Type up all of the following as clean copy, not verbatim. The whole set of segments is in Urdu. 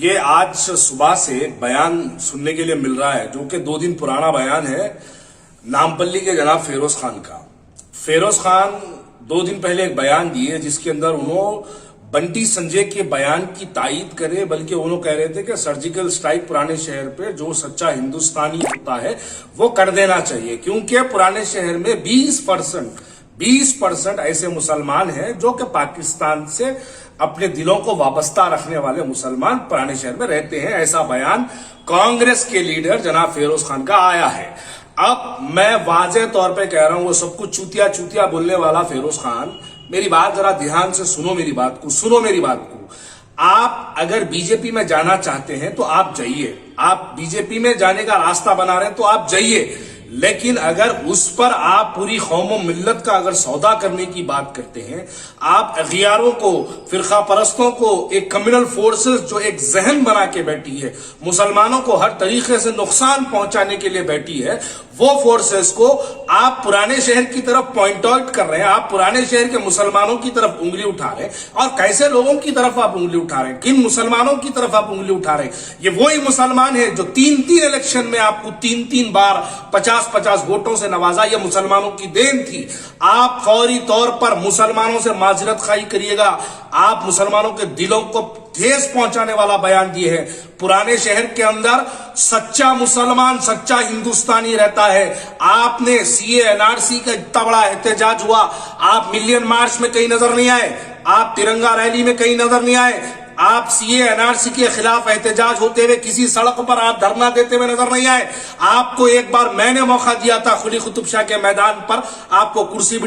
یہ آج صبح سے بیان سننے کے لیے مل رہا ہے جو کہ 2 دن پرانا بیان ہے نامپلی کے جناب فیروز خان کا۔ فیروز خان 2 دن پہلے ایک بیان دیے جس کے اندر انہوں بنٹی سنجے کے بیان کی تائید کرے، بلکہ انہوں کہہ رہے تھے کہ سرجیکل سٹرائک پرانے شہر پہ جو سچا ہندوستانی ہوتا ہے وہ کر دینا چاہیے، کیونکہ پرانے شہر میں 20% ایسے مسلمان ہیں جو کہ پاکستان سے اپنے دلوں کو وابستہ رکھنے والے مسلمان پرانے شہر میں رہتے ہیں۔ ایسا بیان کانگریس کے لیڈر جناب فیروز خان کا آیا ہے۔ اب میں واضح طور پہ کہہ رہا ہوں، وہ سب کچھ چوتیا بولنے والا فیروز خان، میری بات ذرا دھیان سے سنو، میری بات کو آپ اگر بی جے پی میں جانا چاہتے ہیں تو آپ جائیے، آپ بی جے پی میں جانے کا راستہ بنا رہے ہیں تو آپ جائیے، لیکن اگر اس پر آپ پوری قوم و ملت کا اگر سودا کرنے کی بات کرتے ہیں، آپ اغیاروں کو، فرقہ پرستوں کو، ایک کمیونل فورسز جو ایک ذہن بنا کے بیٹھی ہے، مسلمانوں کو ہر طریقے سے نقصان پہنچانے کے لیے بیٹھی ہے، وہ فورسز کو آپ پرانے شہر کی طرف پوائنٹ آؤٹ کر رہے ہیں، آپ پرانے شہر کے مسلمانوں کی طرف انگلی اٹھا رہے ہیں۔ اور کیسے لوگوں کی طرف آپ انگلی اٹھا رہے ہیں، کن مسلمانوں کی طرف آپ انگلی اٹھا رہے ہیں؟ یہ وہی مسلمان ہے جو 3 الیکشن میں آپ کو 3 بار 50 ووٹوں سے نوازا۔ یہ مسلمانوں کی دین تھی۔ آپ فوری طور پر مسلمانوں سے معذرت خواہی کریے گا۔ آپ مسلمانوں کے دلوں کو ٹھیس پہنچانے والا بیان دیے ہیں۔ پرانے شہر کے اندر سچا مسلمان، سچا ہندوستانی رہتا ہے۔ آپ نے CA/NRC کا اتنا بڑا احتجاج ہوا، آپ ملین مارچ میں کہیں نظر نہیں آئے، آپ ترنگا ریلی میں کہیں نظر نہیں آئے، آپ CA/NRC کے خلاف احتجاج ہوتے ہوئے کسی سڑک پر آپ دھرنا دیتے ہوئے نظر نہیں آئے۔ آپ کو ایک بار میں نے موقع دیا تھا قلی قطب شاہ کے میدان پر، آپ کو کرسی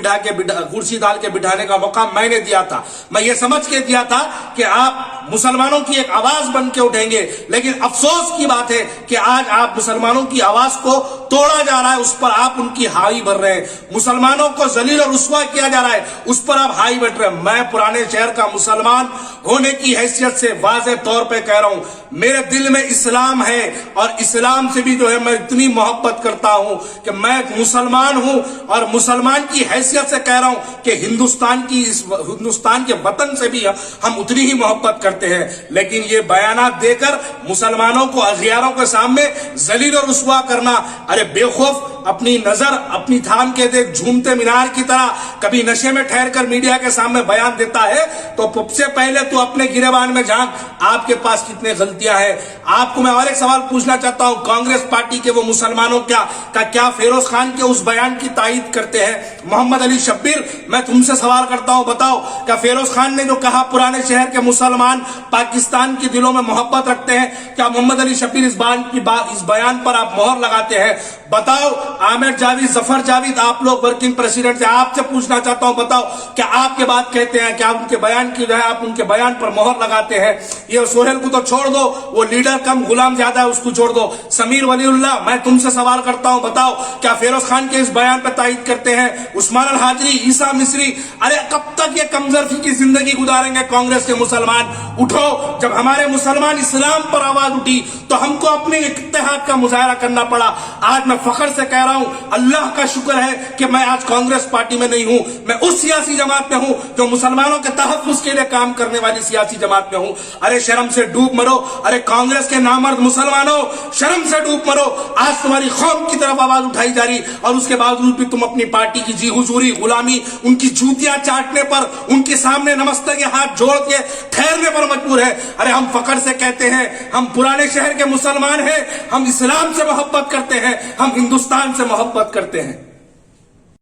ڈال کے بٹھانے کا موقع میں نے دیا تھا۔ میں یہ سمجھ کے دیا تھا کہ آپ مسلمانوں کی ایک آواز بن کے اٹھیں گے، لیکن افسوس کی بات ہے کہ آج آپ مسلمانوں کی آواز کو توڑا جا رہا ہے، اس پر آپ ان کی ہائی بھر رہے ہیں، مسلمانوں کو ذلیل اور رسوا کیا جا رہا ہے، اس پر آپ ہائی بٹ رہے ہیں۔ میں پرانے شہر کا مسلمان ہونے کی حیثیت سے واضح طور پہ کہہ رہا ہوں، میرے دل میں اسلام ہے، اور اسلام سے بھی جو ہے میں اتنی محبت کرتا ہوں کہ میں مسلمان ہوں، اور مسلمان کی حیثیت سے کہہ رہا ہوں کہ ہندوستان کے وطن سے بھی ہم اتنی ہی محبت کرتے ہیں۔ لیکن یہ بیانات دے کر مسلمانوں کو اغیاروں کے سامنے ذلیل اور رسوا کرنا، ارے بے خوف اپنی نظر اپنی تھام کے دیکھ، جھومتے مینار کی طرح کبھی نشے میں ٹھہر کر میڈیا کے سامنے بیان دیتا ہے تو سب سے پہلے تو اپنے گریبان میں جھانک، آپ کے پاس کتنے غلطیاں ہیں۔ آپ کو میں اور ایک سوال پوچھنا چاہتا ہوں، کانگریس پارٹی کے وہ مسلمانوں کیا فیروز خان کے اس بیان کی تائید کرتے ہیں؟ محمد علی شبیر، میں تم سے سوال کرتا ہوں، بتاؤ کیا فیروز خان نے جو کہا پرانے شہر کے مسلمان پاکستان کے دلوں میں محبت رکھتے ہیں، کیا محمد علی شبیر اس بیان پر آپ مہر لگاتے ہیں؟ بتاؤ عامر جاوید، ظفر جاوید، آپ لوگ ورکنگ پریزیڈنٹ سے آپ سے پوچھنا چاہتا ہوں، بتاؤ کیا آپ کے بات کہتے ہیں، کیا ان کے بیان کی جو ہے آپ ان کے بیان پر مہر لگاتے ہیں؟ یہ سہیل کو تو چھوڑ دو، وہ لیڈر کم غلام زیادہ ہے، اس کو چھوڑ دو۔ سمیر ولی اللہ، میں تم سے سوال کرتا ہوں، بتاؤ کیا فیروز خان کے اس بیان پر تائید کرتے ہیں؟ عثمان الحاجری، عیسیٰ مصری، ارے کب تک یہ کمزرفی کی زندگی گزاریں گے کانگریس کے مسلمان؟ اٹھو، جب ہمارے مسلمان اسلام پر آواز اٹھی تو ہم کو اپنے اتحاد کا مظاہرہ کرنا پڑا۔ آج میں فخر سے کہہ رہا ہوں، اللہ کا شکر ہے کہ میں آج کانگریس پارٹی میں نہیں ہوں، میں اس سیاسی جماعت میں ہوں جو مسلمانوں کے تحفظ کے لیے کام کرنے والی سیاسی جماعت میں ہوں۔ ارے شرم سے ڈوب مرو، ارے کانگریس کے نامرد مسلمانوں، شرم سے ڈوب مرو۔ آج تمہاری قوم کی طرف آواز اٹھائی جا رہی، اور اس کے باوجود بھی تم اپنی پارٹی کی جی حضوری، غلامی، ان کی جوتیاں چاٹنے پر، ان کے سامنے نمستے کے ہاتھ جوڑ کے ٹھہرنے پر مجبور ہے۔ ارے ہم فخر سے کہتے ہیں، ہم پرانے شہر کے مسلمان ہیں، ہم اسلام سے محبت کرتے ہیں، ہم ہندوستان سے محبت کرتے ہیں۔